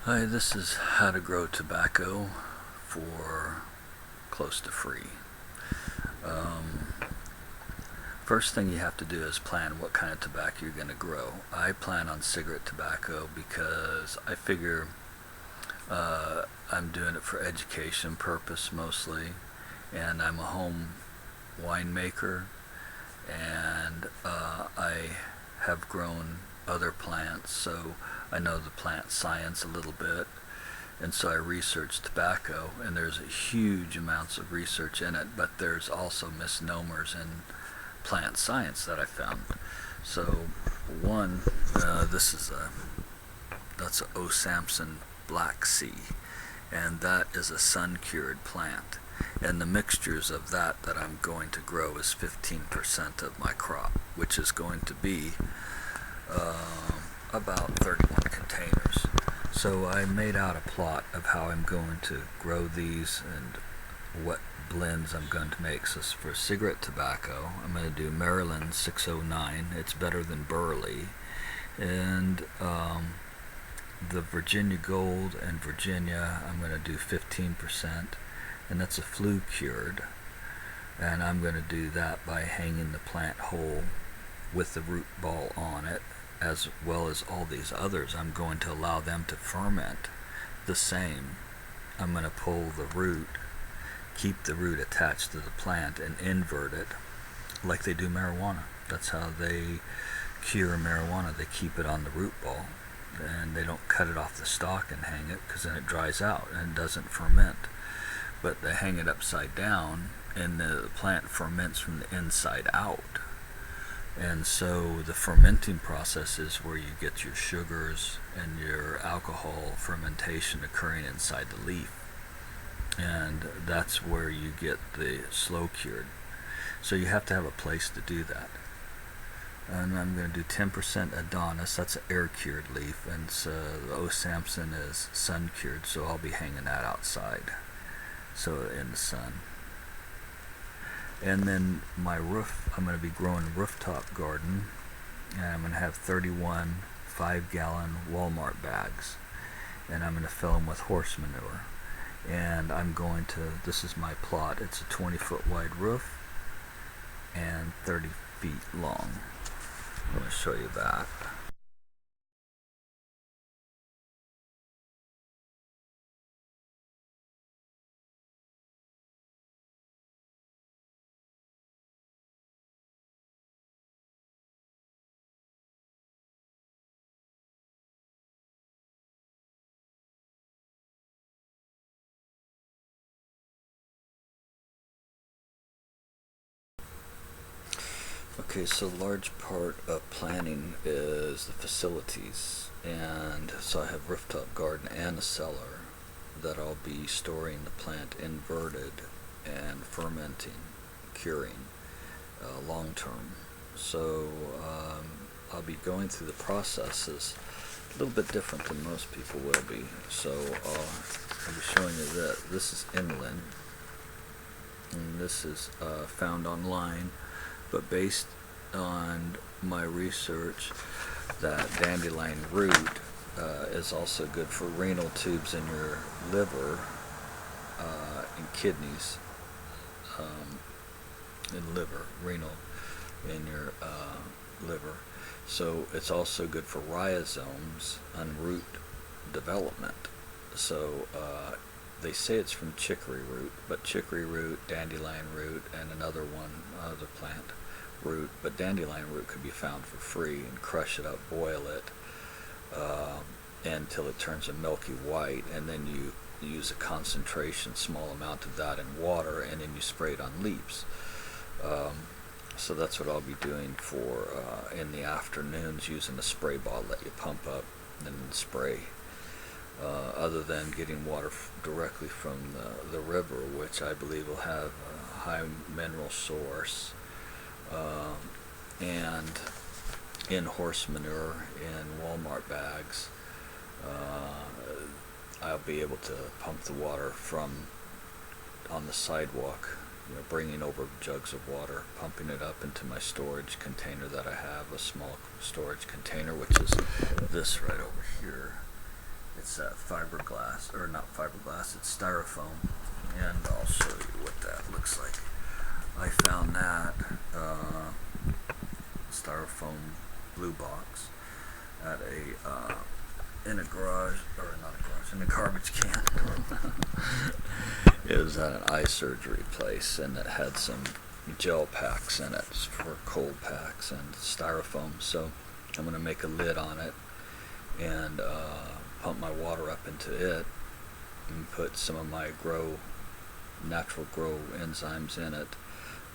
Hi, this is how to grow tobacco for close to free. Um, First thing you have to do is plan what kind of tobacco you're going to grow. I plan on cigarette tobacco because I figure I'm doing it for education purpose mostly, and I'm a home winemaker, and I have grown other plants, so I know the plant science a little bit. And so I researched tobacco, and there's huge amounts of research in it, but there's also misnomers in plant science that I found. So one, that's a O. Sampson Black Sea, and that is a sun-cured plant. And the mixtures of that I'm going to grow is 15% of my crop, which is going to be about 31 containers. So I made out a plot of how I'm going to grow these and what blends I'm going to make. So for cigarette tobacco, I'm going to do Maryland 609. It's better than burly. And the Virginia Gold and Virginia, I'm going to do 15%. And that's a Flue cured. And I'm going to do that by hanging the plant whole with the root ball on it, as well as all these others. I'm going to allow them to ferment the same. I'm going to pull the root, keep the root attached to the plant, and invert it like they do marijuana. That's how they cure marijuana. They keep it on the root ball, and they don't cut it off the stalk and hang it, because then it dries out and doesn't ferment. But they hang it upside down, and the plant ferments from the inside out. And so the fermenting process is where you get your sugars and your alcohol fermentation occurring inside the leaf. And that's where you get the slow cured. So you have to have a place to do that. And I'm going to do 10% Adonis, that's an air cured leaf, and so the O. Sampson is sun cured, so I'll be hanging that outside, so in the sun. And then my roof, I'm going to be growing a rooftop garden, and I'm going to have 31 5-gallon Walmart bags, and I'm going to fill them with horse manure. And I'm going to, this is my plot, it's a 20-foot wide roof and 30 feet long. I'm going to show you that. Okay, so a large part of planning is the facilities, and so I have rooftop garden and a cellar that I'll be storing the plant inverted and fermenting, curing long term. So I'll be going through the processes a little bit different than most people will be. So I'll be showing you that this is inland, and this is found online, but based on my research, that dandelion root is also good for renal tubes in your liver and kidneys, and liver, renal in your liver. So it's also good for rhizomes and root development. So they say it's from chicory root, but chicory root, dandelion root, and another one, other plant root, but dandelion root could be found for free, and crush it up, boil it until it turns a milky white, and then you use a concentration, small amount of that in water, and then you spray it on leaves. So that's what I'll be doing for in the afternoons, using a spray bottle that you pump up and then spray. Other than getting water directly from the river, which I believe will have a high mineral source, and in horse manure in Walmart bags, I'll be able to pump the water from on the sidewalk, bringing over jugs of water, pumping it up into my storage container that I have, a small storage container, which is this right over here. It's fiberglass, or not fiberglass, it's styrofoam, and I'll show you what that looks like. I found that styrofoam blue box at in a garage, or not a garage, in a garbage can. It was at an eye surgery place, and it had some gel packs in it for cold packs and styrofoam. So I'm going to make a lid on it and pump my water up into it and put some of my natural grow enzymes in it,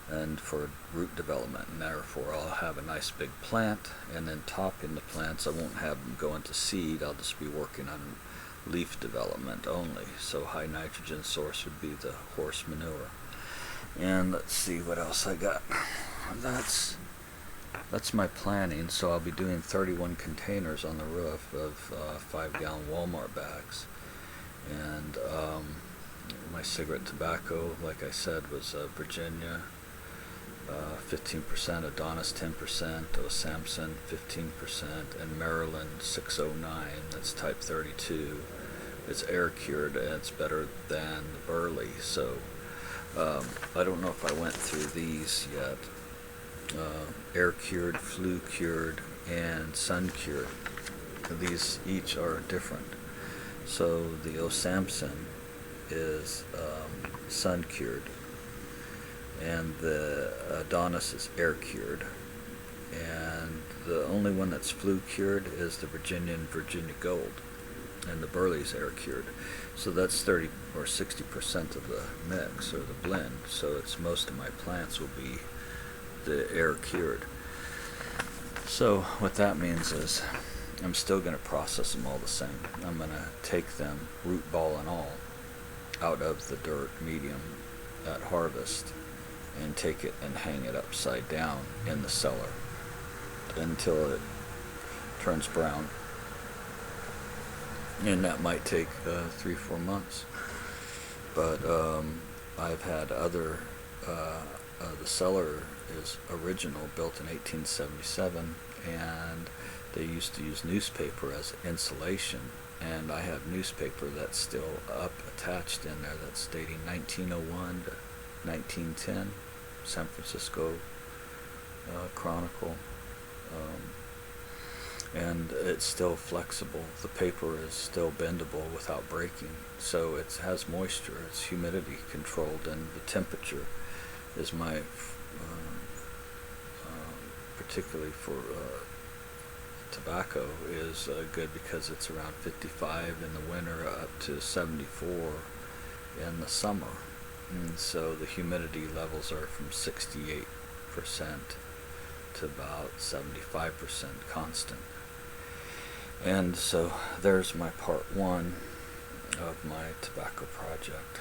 and for root development, and therefore I'll have a nice big plant. And then topping the plants, I won't have them go into seed, I'll just be working on leaf development only. So high nitrogen source would be the horse manure. And let's see what else I got. That's my planning. So I'll be doing 31 containers on the roof of 5-gallon Walmart bags. And my cigarette tobacco, like I said, was Virginia, 15%, Adonis 10%, Sampson 15%, and Maryland 609. That's type 32. It's air cured, and it's better than the burly. So I don't know if I went through these yet. Air cured, flue cured, and sun cured. These each are different. So the Sampson is sun cured, and the Adonis is air cured, and the only one that's flue cured is the Virginia Gold, and the burly is air cured. So that's 30 or 60% of the mix or the blend. So it's most of my plants will be the air cured. So what that means is I'm still going to process them all the same. I'm going to take them, root ball and all, out of the dirt medium at harvest, and take it and hang it upside down in the cellar until it turns brown. And that might take 3-4 months. But I've had other, the cellar is original, built in 1877, and they used to use newspaper as insulation, and I have newspaper that's still up attached in there that's dating 1901 to 1910, San Francisco Chronicle, and it's still flexible. The paper is still bendable without breaking, so it has moisture, it's humidity controlled, and the temperature is my particularly for tobacco is good, because it's around 55 in the winter up to 74 in the summer, and so the humidity levels are from 68% to about 75% constant. And so there's my part 1 of my tobacco project.